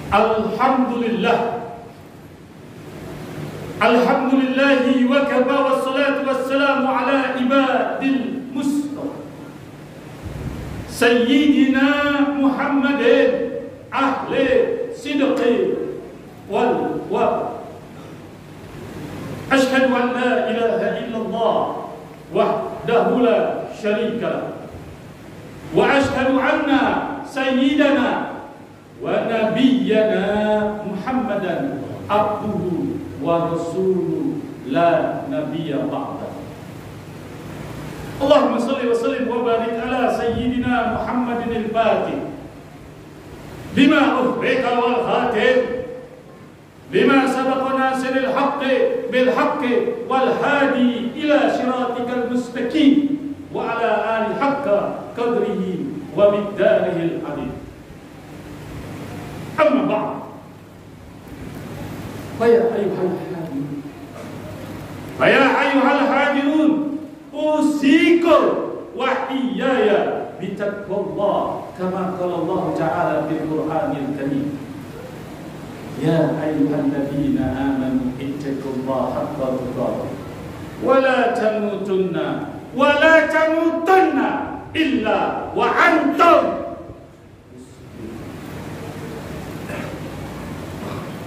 Alhamdulillah. Alhamdulillahi wa kafa wassalatu wassalamu ala ibadil mustafa Sayyidina Muhammadin ahli sidqi wal wa. Ashhadu an la ilaha illallah wahdahu la syarika lah. Wa ashhadu anna sayyidana wa nabiyyana Muhammadan abduhu wa rasuluhu la nabiyya ba'da. Allahumma salli wa sallim wa barik ala sayyidina Muhammadin al-Fatih lima ughliqa wal khatim lima sabaqa nasiril haqqi bil haqqi wal hadi ila siratikal mustaqim wa ala ali haqqa qadrihi wa miqdarihi al-'azim. Amma ba'd. Faya ayyuhal hadirun usikum wa iyaya bitaqwallah kama qala Allah ta'ala fil Qur'anil Karim. Ya ayyuhalladzina amanu ittaqullaha haqqa tuqatih wa la tamutunna illa wa antum.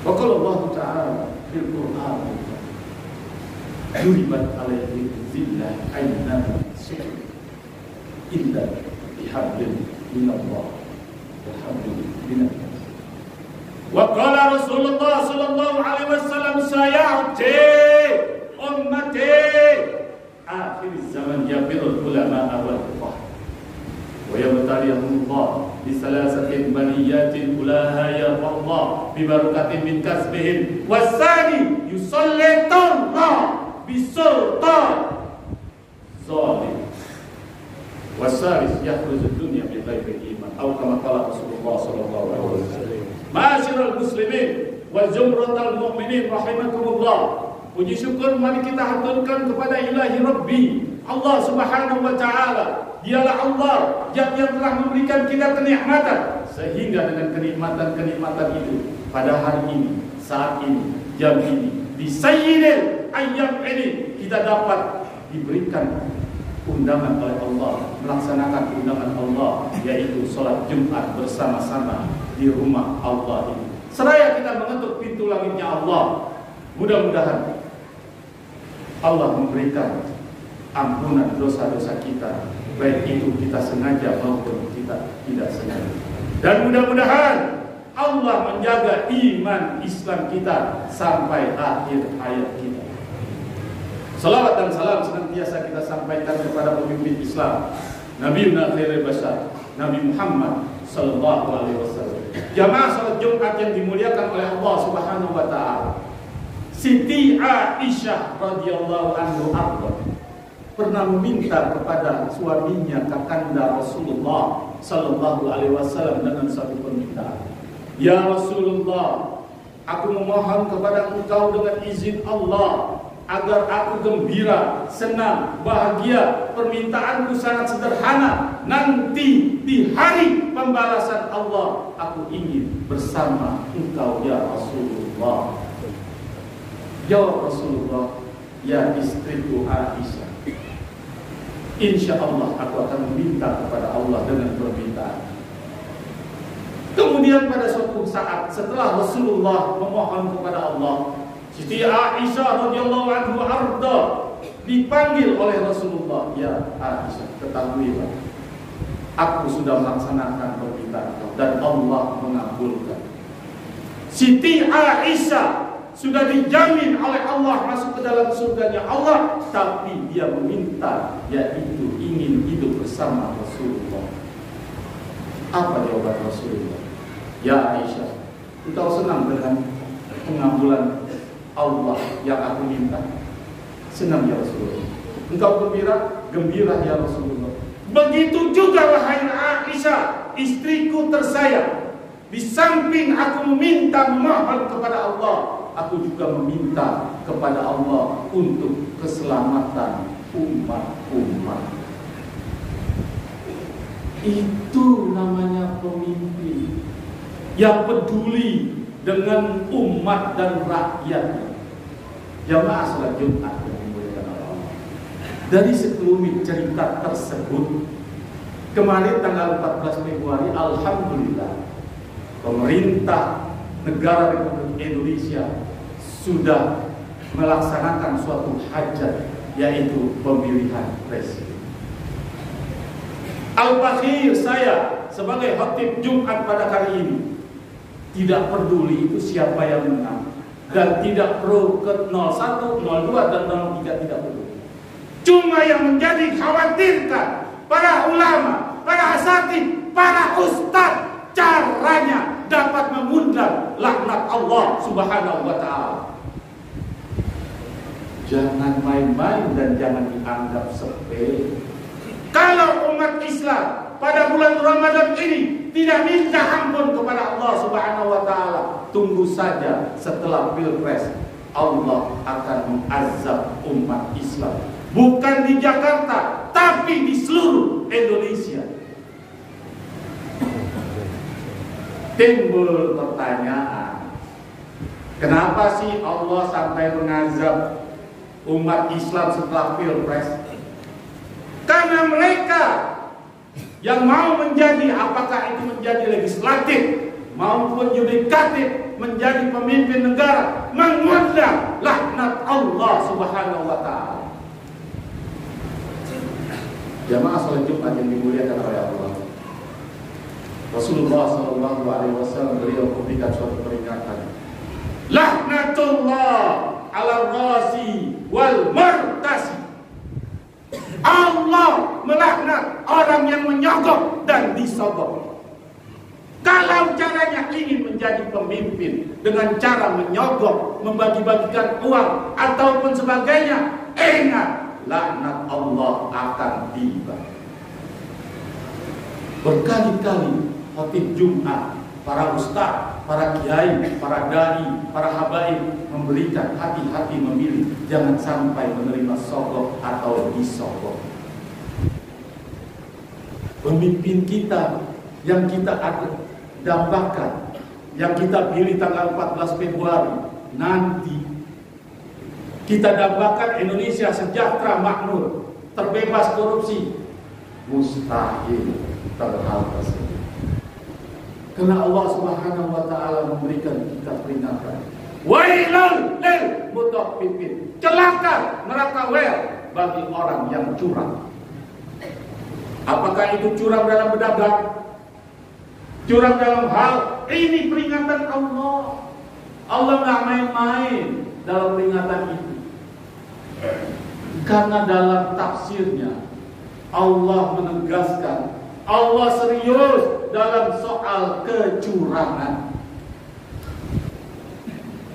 Wa qala Allah ta'ala fil Qur'an duribat alaihi zillah aina sukun illa bihablin minallah wa hablin minallah. Wa qala Rasulullah sallallahu alaihi wasallam sayati ummati akhir zaman yafirul ulama wal fuqaha wa yabtalihumullah bisalasatin baniyatin ulaha ya Allah bibarakatin min kasbihim wasani yusallitunna bisultan zalim wasaris yakhruju dunya bi ghairi iman atau kama qala Rasulullah sallallahu alaihi wasallam. Ma'asyiral muslimin wa zumratal mu'minin rahimakumullah. Puji syukur mari kita haturkan kepada Ilahi Rabbi Allah Subhanahu wa taala. Dialah Allah yang telah memberikan kita kenikmatan, sehingga dengan kenikmatan-kenikmatan itu pada hari ini, saat ini, jam ini, di sayyidil ayyam ini kita dapat diberikan undangan oleh Allah, melaksanakan undangan Allah, yaitu sholat Jumat bersama-sama di rumah Allah ini. Seraya kita mengetuk pintu langitnya Allah, mudah-mudahan Allah memberikan ampunan dosa-dosa kita, baik itu kita sengaja maupun kita tidak sengaja. Dan mudah-mudahan Allah menjaga iman Islam kita sampai akhir hayat kita. Salawat dan salam senantiasa kita sampaikan kepada pemimpin Islam, Nabiuna khairul bashar, Nabi Muhammad sallallahu alaihi wasallam. Jamaah salat Jumat yang dimuliakan oleh Allah Subhanahu wa taala. Siti Aisyah radhiyallahu anha pernah meminta kepada suaminya kakanda Rasulullah sallallahu alaihi wasallam dengan satu permintaan. Ya Rasulullah, aku memohon kepada engkau dengan izin Allah agar aku gembira, senang, bahagia. Permintaanku sangat sederhana. Nanti di hari pembalasan Allah, aku ingin bersama engkau ya Rasulullah. Ya Rasulullah, ya istriku Aisyah, insya Allah aku akan meminta kepada Allah dengan permintaan. Kemudian pada suatu saat setelah Rasulullah memohon kepada Allah, Siti Aisyah radhiyallahu anha dipanggil oleh Rasulullah. Ya Aisyah, ketahuilah, aku sudah melaksanakan permintaan dan Allah mengabulkan. Siti Aisyah sudah dijamin oleh Allah masuk ke dalam surganya Allah, tapi dia meminta, yaitu ingin hidup bersama Rasulullah. Apa jawaban Rasulullah? Ya Aisyah, engkau senang dengan pengabulan Allah yang aku minta? Senang ya Rasulullah. Engkau gembira? Gembira ya Rasulullah. Begitu juga wahai Aisyah, istriku tersayang. Di samping aku meminta memohon kepada Allah, aku juga meminta kepada Allah untuk keselamatan umat-umat. Itu namanya pemimpin. yang peduli dengan umat dan rakyatnya. Jamaah salat Jumat yang dimuliakan Allah. Dari sekelumit cerita tersebut, kemarin tanggal 14 Februari, alhamdulillah, pemerintah negara Republik Indonesia sudah melaksanakan suatu hajat, yaitu pemilihan presiden. Al-Fakhir, saya sebagai khatib Jumat pada hari ini tidak peduli itu siapa yang menang, dan tidak pro ke 01, 02 dan 03, tidak peduli. Cuma yang menjadi khawatirkan para ulama, para asatidz, para ustadz, caranya dapat mengundang laknat Allah Subhanahu wa Ta'ala. Jangan main-main dan jangan dianggap sepele. Kalau umat Islam pada bulan Ramadan ini tidak minta ampun kepada Allah Subhanahu wa Ta'ala, tunggu saja setelah Pilpres Allah akan mengazab umat Islam, bukan di Jakarta tapi di seluruh Indonesia. Timbul pertanyaan, kenapa sih Allah sampai mengazab umat Islam setelah Pilpres? Karena mereka yang mau menjadi, apakah itu menjadi legislatif maupun yudikatif, menjadi pemimpin negara, mengundang laknat Allah Subhanahu wa Ta'ala. Jamaah salat Jumat yang dimuliakan oleh Allah, Rasulullah SAW beliau memberikan suatu peringatan, laknatullah ala rasi wal martasi. Allah melaknat orang yang menyogok dan disogok. Kalau caranya ingin menjadi pemimpin dengan cara menyogok, membagi-bagikan uang ataupun sebagainya, ingat, laknat Allah akan tiba. Berkali-kali khatib Jumat, para ustaz, para kiai, para dai, para habaib memberikan hati-hati memilih, jangan sampai menerima sogok atau disogok. Pemimpin kita yang kita dambakan, yang kita pilih tanggal 14 Februari nanti, kita dambakan Indonesia sejahtera, makmur, terbebas korupsi, mustahil terhal tersebut. Karena Allah Subhanahu wa Ta'ala memberikan kita peringatan, wailul lil mutaffifin, celaka neraka wel bagi orang yang curang. Apakah itu curang dalam berdagang, curang dalam hal ini, peringatan Allah. Allah nggak main-main dalam peringatan itu. Karena dalam tafsirnya Allah menegaskan, Allah serius dalam soal kecurangan.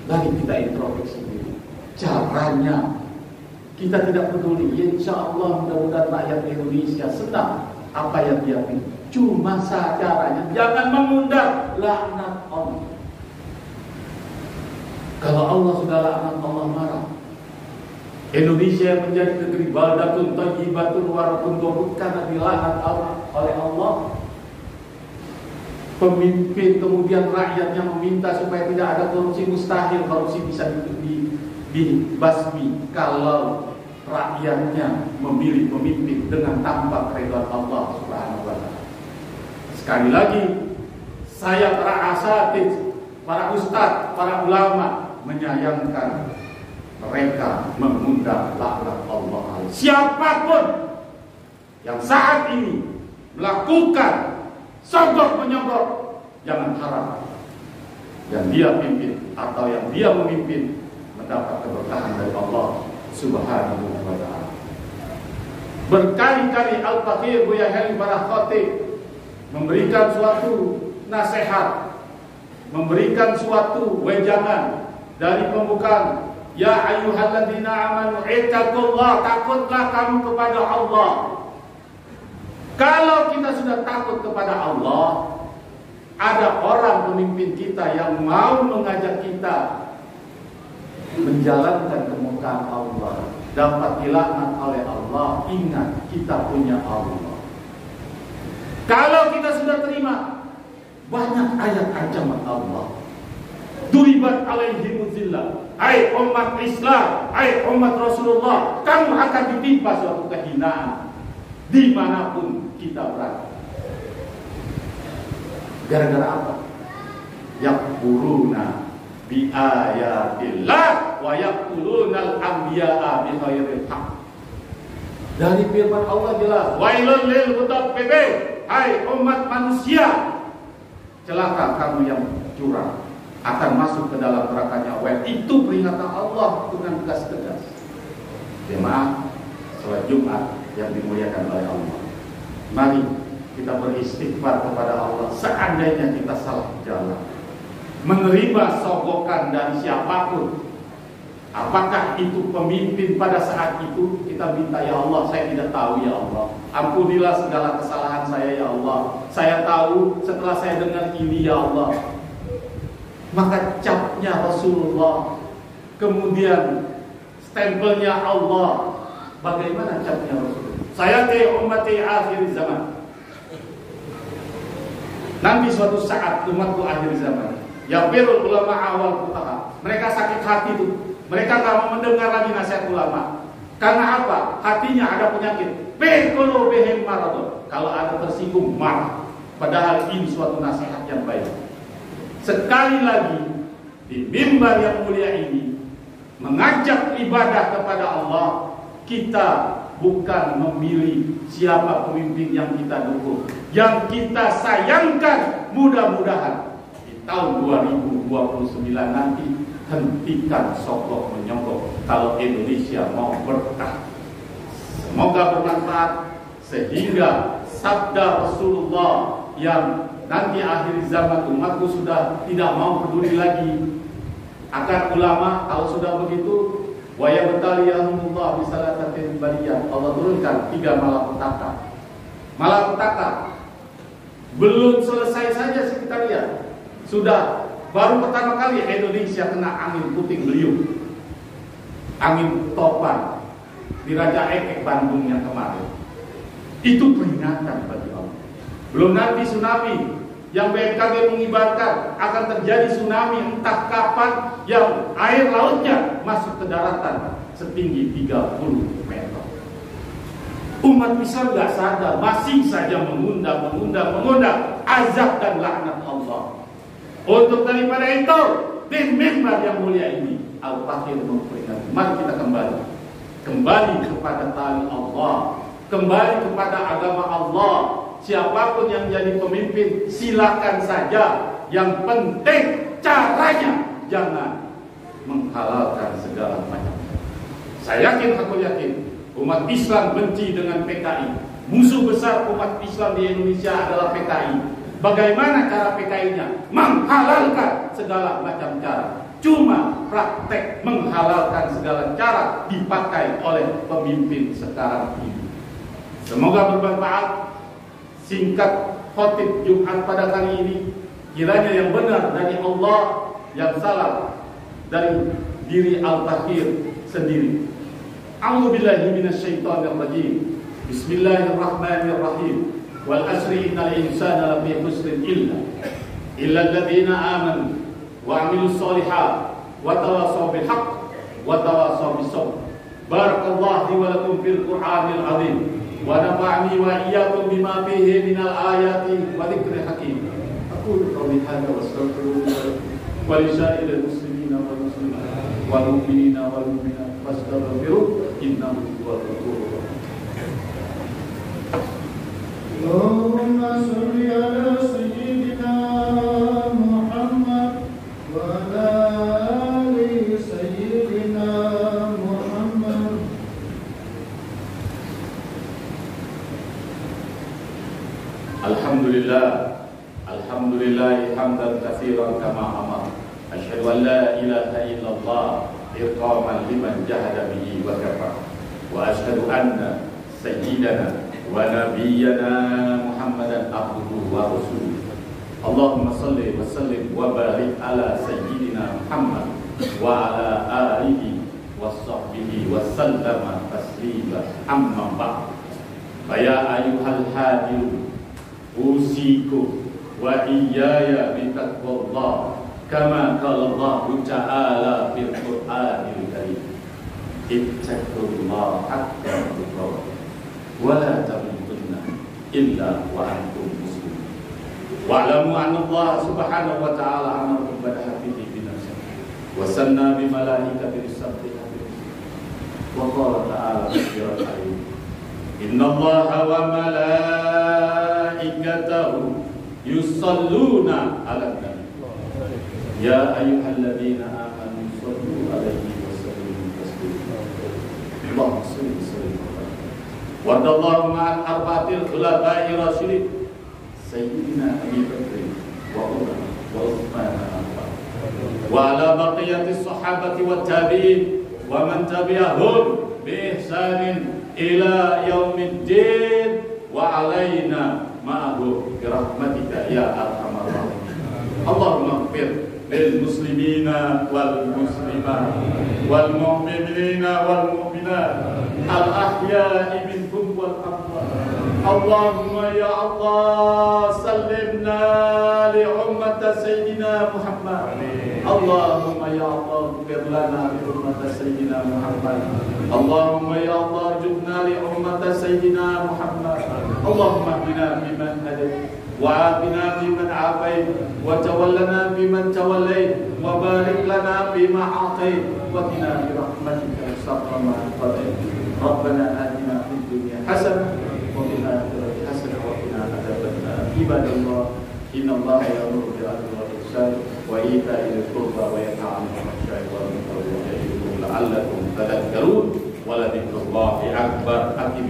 Lagi kita introspeksi diri, caranya kita tidak peduli. Insya Allah mudah-mudahan rakyat Indonesia senang apa yang dia pilih. Cuma caranya jangan mengundang laknat Allah. Kalau Allah sudah laknat, Allah marah. Indonesia menjadi negeri baldatun thayyibatun waratun ghabur karena dilaknat oleh Allah. Pemimpin kemudian rakyatnya meminta supaya tidak ada korupsi, mustahil korupsi bisa dibasmi kalau rakyatnya memilih pemimpin dengan tanpa keridhaan Allah Subhanahu wa Ta'ala. Sekali lagi, saya para asatidz, para ustadz, para ulama menyayangkan mereka mengundang laknat Allah. Siapapun yang saat ini melakukan sogok menyogok, jangan harap yang dia pimpin atau yang dia memimpin mendapat keberkahan dari Allah Subhanahu wa Ta'ala. Berkali-kali Al-Fakhir Buya Helmi para khatib memberikan suatu nasihat, memberikan suatu wejangan dari pembukaan, ya ayyuhalladzina amanu ittaqullah, takutlah kamu kepada Allah. Kalau kita sudah takut kepada Allah, ada orang pemimpin kita yang mau mengajak kita menjalankan kemukaan Allah, dapat dilaknat oleh Allah. Ingat, kita punya Allah. Kalau kita sudah terima, banyak ayat ancaman Allah. Duribat alaihim zillah. Hai umat Islam, hai umat Rasulullah, kamu akan ditimpa suatu kehinaan dimanapun kita berada. Gara-gara apa? Yakfuruna bi ayatillah wa yaqtulunal anbiya'a bi ghairil haqq. Dari firman Allah jelas, wailul lil mutaffifin, hai umat manusia, celaka kamu yang curang, akan masuk ke dalam nerakanya Allah. Itu peringatan Allah dengan tegas-tegas. Jemaah salat Jumat yang dimuliakan oleh Allah, mari kita beristighfar kepada Allah. Seandainya kita salah jalan, menerima sogokan dari siapapun, apakah itu pemimpin pada saat itu, kita minta, ya Allah, saya tidak tahu ya Allah, ampunilah segala kesalahan saya ya Allah, saya tahu setelah saya dengar ini ya Allah. Maka capnya Rasulullah, kemudian stempelnya Allah. Bagaimana capnya Rasulullah? Saya ke ummati akhir zaman. Nanti suatu saat umatku akhir zaman, yafirul ulama awal fuqaha. Mereka sakit hati tuh. Mereka tak mau mendengar lagi nasihat ulama. Karena apa? Hatinya ada penyakit. Bekolo behem maradon. Kalau ada tersinggung marah. Padahal ini suatu nasihat yang baik. Sekali lagi di mimbar yang mulia ini mengajak ibadah kepada Allah. Kita bukan memilih siapa pemimpin yang kita dukung. Yang kita sayangkan, mudah-mudahan di tahun 2029 nanti hentikan sokok menyokok kalau Indonesia mau berkah. Semoga bermanfaat sehingga sabda Rasulullah yang nanti akhir zaman umatku sudah tidak mau peduli lagi akan ulama. Kalau sudah begitu, wa yabtaliyahumullah bisalasatin baliyah, Allah turunkan 3 malapetaka. Malapetaka belum selesai saja sih, kita lihat sudah baru pertama kali Indonesia kena angin puting beliung, angin topan di Raja Ekek Bandung yang kemarin. Itu peringatan bagi Allah. Belum nanti tsunami yang BMKG mengibarkan akan terjadi tsunami entah kapan, yang air lautnya masuk ke daratan setinggi 30 meter. Umat Islam gak sadar, masih saja mengundang azab dan laknat Allah. Untuk daripada itu, di mimbar yang mulia ini, Al-Fatihah memperingatkan, mari kita kembali kepada tali Allah, kembali kepada agama Allah. Siapapun yang jadi pemimpin silakan saja, yang penting caranya jangan menghalalkan segala macam. Saya aku yakin umat Islam benci dengan PKI. Musuh besar umat Islam di Indonesia adalah PKI. Bagaimana cara PKI-nya? Menghalalkan segala macam cara. Cuma praktek menghalalkan segala cara dipakai oleh pemimpin sekarang ini. Semoga bermanfaat. Singkat khotib Jumat pada kali ini, kiranya yang benar dari Allah, yang salah dari diri Al-Tahir sendiri. A'udzubillahi minasyaitonir rajim. Bismillahirrahmanirrahim. Wal asri innal insana lafi khusrin illa alladziina amanu wa 'amilus shalihat wa tawassaw bil haqq wa tawassaw bis sabr. Barakallahu li wa lakum fil Qur'anil 'azim. Wa nafa'ani wa iyyakum bima fihi minal ayati wa dzikril hakim. Aqulu qawli hadza wa astaghfirullah wa li sa'iril muslimina wal muslimat wal mu'minina wal mu'minat fastaghfiruh innahu huwal ghafurur rahim. Allahumma shalli ala sayyidina Muhammad wa ala ali sayyidina Muhammad. Alhamdulillah hamdan katsiran kama amar. Asyhadu an la ilaha illallah iqaman liman jahada bihi wa kafar. Wa asyhadu anna sayyidana wa nabiyyana Muhammadan abduhu wa rasuluh. Allahumma salli wa sallim wa barik ala sayyidina Muhammad wa ala alihi wa sahbihi wa sallama taslima. Amma ba'd. Fa ya ayyuhal hadirun usikum wa iyaya bitaqwallah kama qala Allah ta'ala fil Qur'anil Karim ittaqullaha haqqa tuqatih wa la tamutunna illa wa antum muslimun wa'lamu anna Allah subhanahu wa ta'ala amarakum bihadhihi bi nafsihi wa sanna bi malaikatihi bisabbihi wa qala ta'ala fi al-ayat inna Allaha wa malaikatahu yusalluna 'alan nabi ya ayyuhalladzina amanu sallu 'alaihi wa sallimu taslima Allahumma shalli wa sallim wa radallahu ma'al arba'atil khulafa'ir rasyidin sayyidina Abi Bakr wa Umar wa Utsman wa ala baqiyatis sahabati wat tabi'in wa man tabi'ahum bi ihsanin ila yaumiddin wa alaina ma'ahu bi rahmatika ya arhamar rahimin Allahumma ighfir lil muslimina wal muslimat wal mu'minina wal mu'minat al ahya'i minhum wal amwat Allahumma ya Allah sallimna li ummati sayyidina Muhammad Allahumma ya Allah ighfir lana li ummati sayyidina Muhammad Allahumma ya Allah jubna li ummati sayyidina Muhammad Allahumma bina biman hadayt وعافنا فيمن عافيت وتولنا فيمن توليت وبارك لنا فيما أعطيت وقنا برحمتك شر ما قضيت ربنا آتنا في الدنيا حسنة وفي الآخرة حسنة وقنا عذاب النار عباد الله إن الله يأمر بالعدل والإحسان وإيتاء ذي القربى وينهى عن الفحشاء والمنكر والبغي يعظكم لعلكم تذكرون ولذكر الله أكبر. أقم